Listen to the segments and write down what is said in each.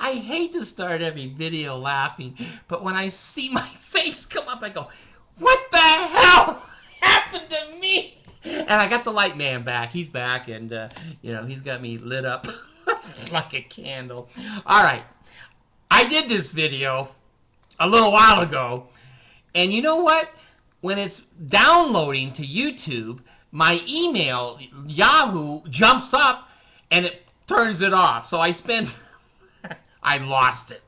I hate to start every video laughing, but when I see my face come up, I go, what the hell happened to me? And I got the light man back. He's back, and, he's got me lit up like a candle. All right. I did this video a little while ago, and you know what? When it's downloading to YouTube, my email, Yahoo, jumps up and it turns it off. So I lost it.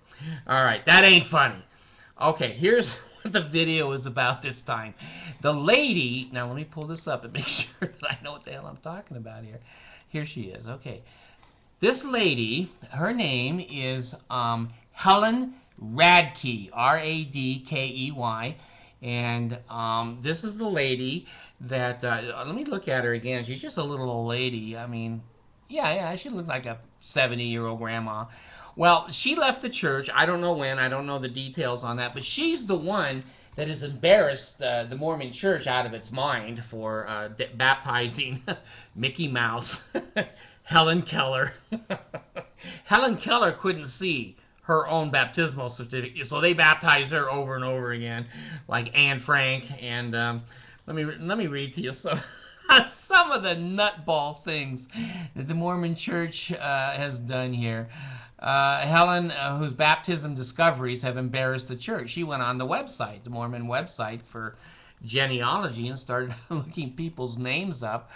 All right, that ain't funny. Okay, here's what the video is about this time. The lady, now let me pull this up and make sure that I know what the hell I'm talking about here. Here she is. Okay. This lady, her name is Helen Radke, R-A-D-K-E-Y. And this is the lady that, let me look at her again. She's just a little old lady. I mean, yeah, she looked like a 70-year-old grandma. Well, she left the church. I don't know when. I don't know the details on that. But she's the one that has embarrassed the Mormon church out of its mind for baptizing Mickey Mouse, Helen Keller. Helen Keller couldn't see her own baptismal certificate, so they baptized her over and over again, like Anne Frank. And let me read to you some of the nutball things that the Mormon Church has done here. Helen, whose baptism discoveries have embarrassed the church, she went on the website, the Mormon website for genealogy, and started looking people's names up.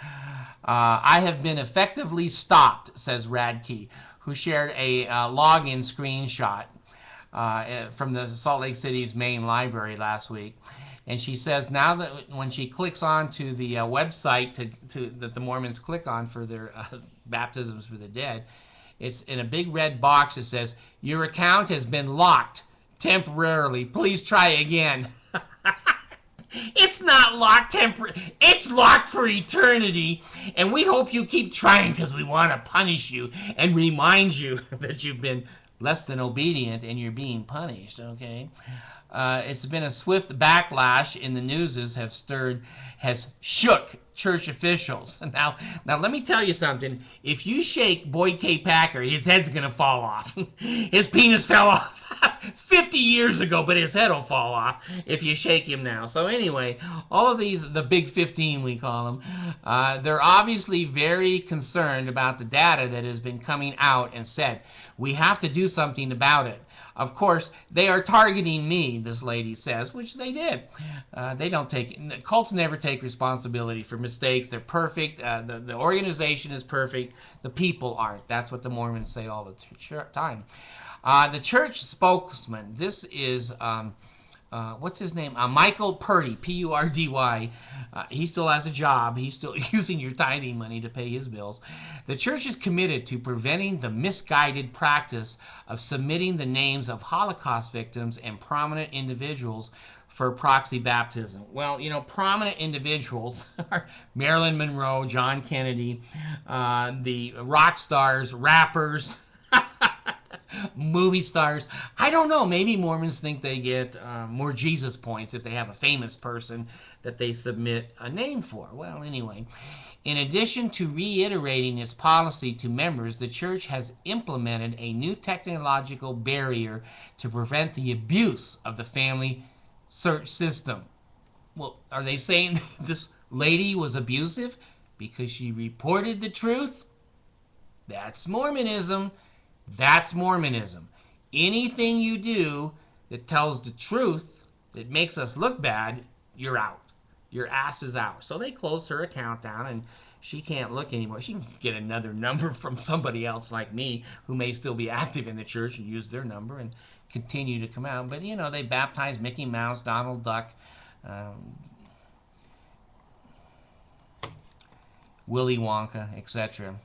I have been effectively stopped, says Radke, who shared a login screenshot from the Salt Lake City's main library last week. And she says now that when she clicks on to the website that the Mormons click on for their baptisms for the dead, it's in a big red box that says, your account has been locked temporarily. Please try again. It's not locked temporarily. It's locked for eternity. And we hope you keep trying because we want to punish you and remind you that you've been less than obedient and you're being punished, okay? It's been a swift backlash in the news has shook church officials. Now let me tell you something. If you shake Boyd K. Packer, his head's going to fall off. His penis fell off 50 years ago, but his head will fall off if you shake him now. So anyway, all of these, the Big 15 we call them, they're obviously very concerned about the data that has been coming out and said, we have to do something about it. Of course, they are targeting me, this lady says, which they did. Cults never take responsibility for mistakes. They're perfect. The organization is perfect. The people aren't. That's what the Mormons say all the time. The church spokesman, this is, what's his name? Michael Purdy, P-U-R-D-Y. He still has a job. He's still using your tithing money to pay his bills. The church is committed to preventing the misguided practice of submitting the names of Holocaust victims and prominent individuals for proxy baptism. Well, prominent individuals are Marilyn Monroe, John Kennedy, the rock stars, rappers, movie stars. I don't know. Maybe Mormons think they get more Jesus points if they have a famous person that they submit a name for. Well, anyway, in addition to reiterating its policy to members, the church has implemented a new technological barrier to prevent the abuse of the family search system. Well, are they saying this lady was abusive because she reported the truth? That's Mormonism. That's Mormonism. Anything you do that tells the truth, that makes us look bad, you're out. Your ass is out. So they closed her account down and she can't look anymore. She can get another number from somebody else like me who may still be active in the church and use their number and continue to come out. But, they baptized Mickey Mouse, Donald Duck, Willy Wonka, etc.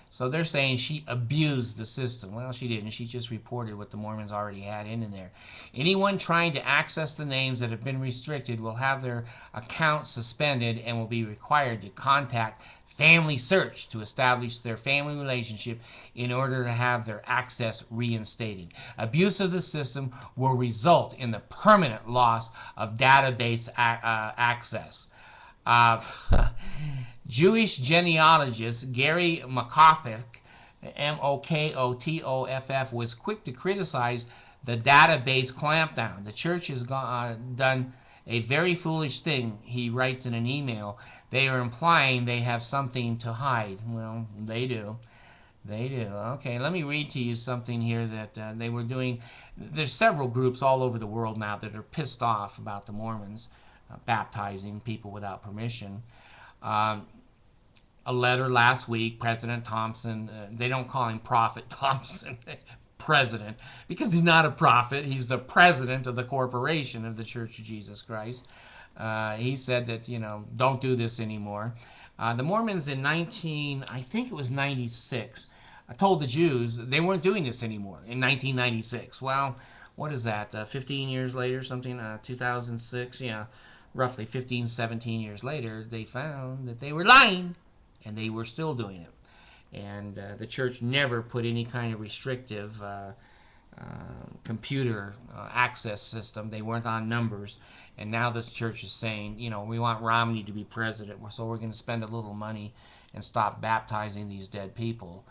So they're saying she abused the system. Well, she didn't. She just reported what the Mormons already had in there. Anyone trying to access the names that have been restricted will have their accounts suspended and will be required to contact Family Search to establish their family relationship in order to have their access reinstated. Abuse of the system will result in the permanent loss of database access. Jewish genealogist Gary McCauffick Mokotoff, was quick to criticize the database clampdown. The church has done a very foolish thing, he writes in an email. They are implying they have something to hide. Well, they do. They do. Okay, let me read to you something here that they were doing. There's several groups all over the world now that are pissed off about the Mormons baptizing people without permission. Um, a letter last week, President Thompson, they don't call him Prophet Thompson, president, because he's not a prophet. He's the president of the corporation of the Church of Jesus Christ. He said that, don't do this anymore. The Mormons in I think it was 96, told the Jews they weren't doing this anymore in 1996. Well, what is that, 15 years later, something, 2006, yeah, roughly 15, 17 years later, they found that they were lying, and they were still doing it. And the church never put any kind of restrictive computer access system. They weren't on numbers. And now this church is saying, we want Romney to be president, so we're going to spend a little money and stop baptizing these dead people.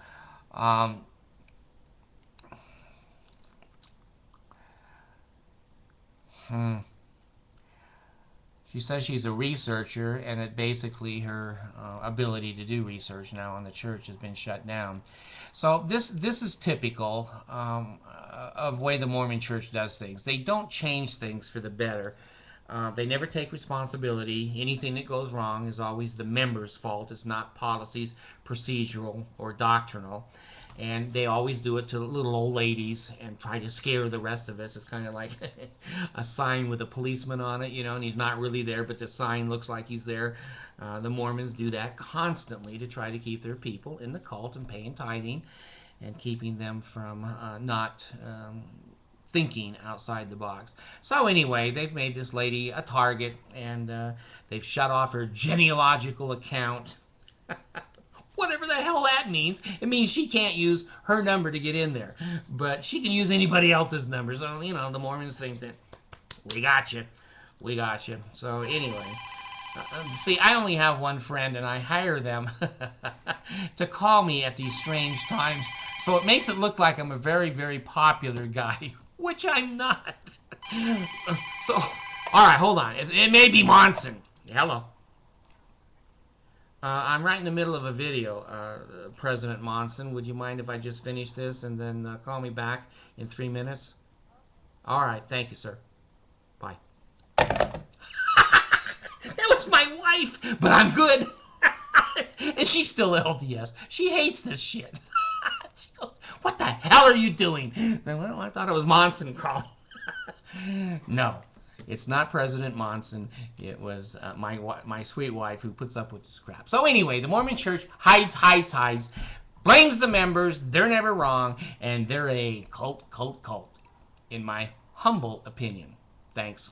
She says she's a researcher, and that basically her ability to do research now on the church has been shut down. So this is typical of the way the Mormon church does things. They don't change things for the better. They never take responsibility. Anything that goes wrong is always the members' fault. It's not policies, procedural, or doctrinal. And they always do it to little old ladies and try to scare the rest of us. It's kind of like a sign with a policeman on it, and he's not really there, but the sign looks like he's there. The Mormons do that constantly to try to keep their people in the cult and paying tithing and keeping them from not thinking outside the box. So anyway, they've made this lady a target, and they've shut off her genealogical account. Whatever the hell that means. It means she can't use her number to get in there. But she can use anybody else's number. So, the Mormons think that we got you. We got you. So anyway, see, I only have one friend, and I hire them to call me at these strange times. So it makes it look like I'm a very, very popular guy, which I'm not. So, all right, hold on. It may be Monson. Hello. I'm right in the middle of a video, President Monson. Would you mind if I just finish this and then call me back in 3 minutes? All right. Thank you, sir. Bye. That was my wife, but I'm good. And she's still LDS. She hates this shit. She goes, what the hell are you doing? Well, I thought it was Monson calling. No. It's not President Monson. It was my sweet wife who puts up with this crap. So anyway, the Mormon church hides, blames the members. They're never wrong, and they're a cult, in my humble opinion. Thanks.